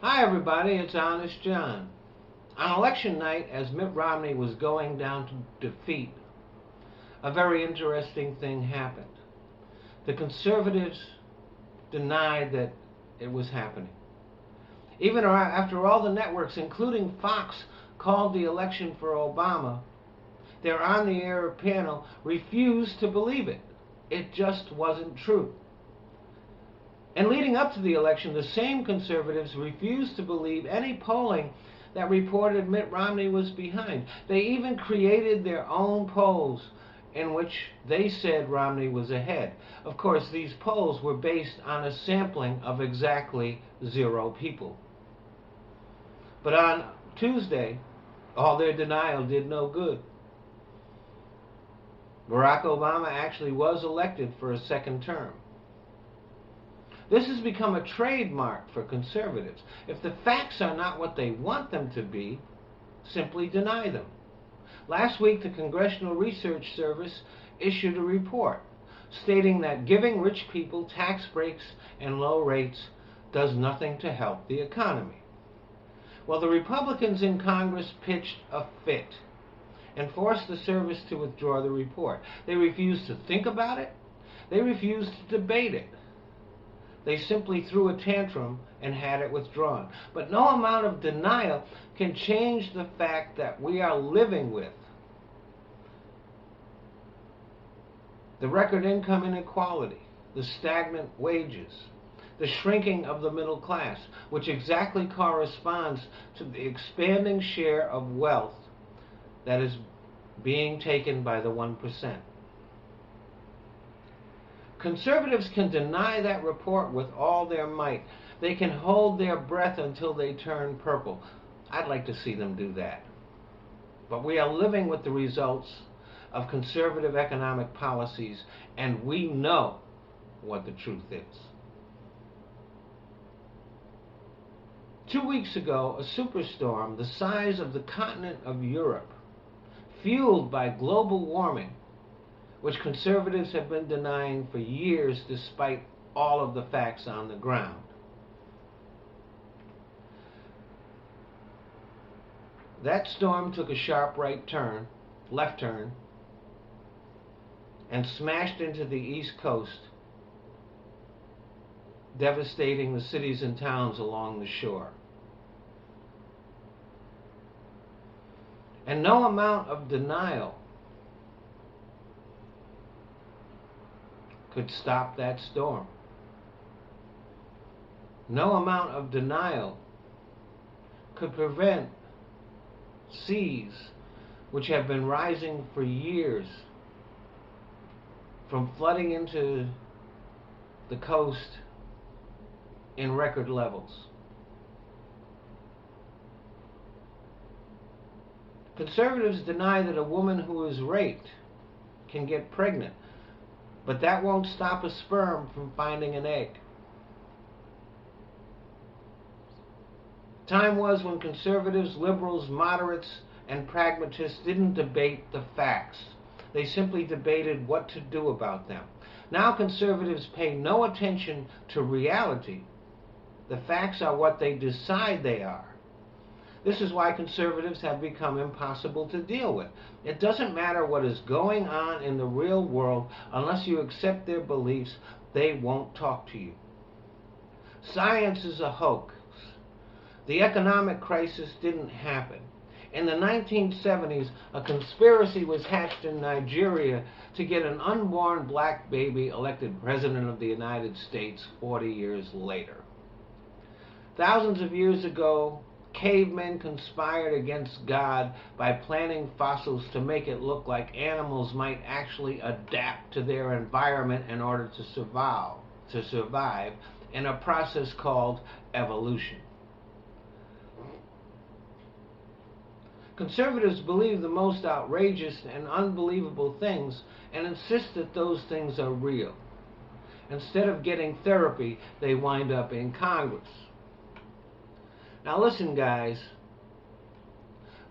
Hi everybody, it's Honest John. On election night, as Mitt Romney was going down to defeat, a very interesting thing happened. The conservatives denied that it was happening. Even after all the networks, including Fox, called the election for Obama, their on-the-air panel refused to believe it. It just wasn't true. And leading up to the election, the same conservatives refused to believe any polling that reported Mitt Romney was behind. They even created their own polls in which they said Romney was ahead. Of course, these polls were based on a sampling of exactly 0 people. But on Tuesday, all their denial did no good. Barack Obama actually was elected for a second term. This has become a trademark for conservatives. If the facts are not what they want them to be, simply deny them. Last week, the Congressional Research Service issued a report stating that giving rich people tax breaks and low rates does nothing to help the economy. Well, the Republicans in Congress pitched a fit and forced the service to withdraw the report. They refused to think about it. They refused to debate it. They simply threw a tantrum and had it withdrawn. But no amount of denial can change the fact that we are living with the record income inequality, the stagnant wages, the shrinking of the middle class, which exactly corresponds to the expanding share of wealth that is being taken by the 1%. Conservatives can deny that report with all their might. They can hold their breath until they turn purple. I'd like to see them do that. But we are living with the results of conservative economic policies, and we know what the truth is. 2 weeks ago, a superstorm the size of the continent of Europe, fueled by global warming, which conservatives have been denying for years despite all of the facts on the ground. That storm took a sharp left turn, and smashed into the East Coast, devastating the cities and towns along the shore. And no amount of denial could stop that storm. No amount of denial could prevent seas, which have been rising for years, from flooding into the coast in record levels. Conservatives deny that a woman who is raped can get pregnant, but that won't stop a sperm from finding an egg. Time was when conservatives, liberals, moderates, and pragmatists didn't debate the facts. They simply debated what to do about them. Now conservatives pay no attention to reality. The facts are what they decide they are. This is why conservatives have become impossible to deal with. It doesn't matter what is going on in the real world, unless you accept their beliefs, they won't talk to you. Science is a hoax. The economic crisis didn't happen. In the 1970s, a conspiracy was hatched in Nigeria to get an unborn black baby elected president of the United States 40 years later. Thousands of years ago, cavemen conspired against God by planting fossils to make it look like animals might actually adapt to their environment in order to survive in a process called evolution. Conservatives believe the most outrageous and unbelievable things and insist that those things are real. Instead of getting therapy, they wind up in Congress. Now listen, guys,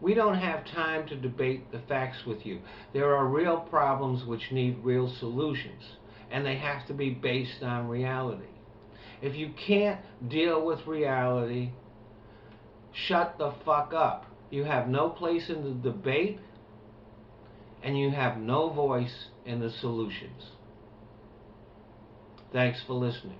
we don't have time to debate the facts with you. There are real problems which need real solutions, and they have to be based on reality. If you can't deal with reality, shut the fuck up. You have no place in the debate, and you have no voice in the solutions. Thanks for listening.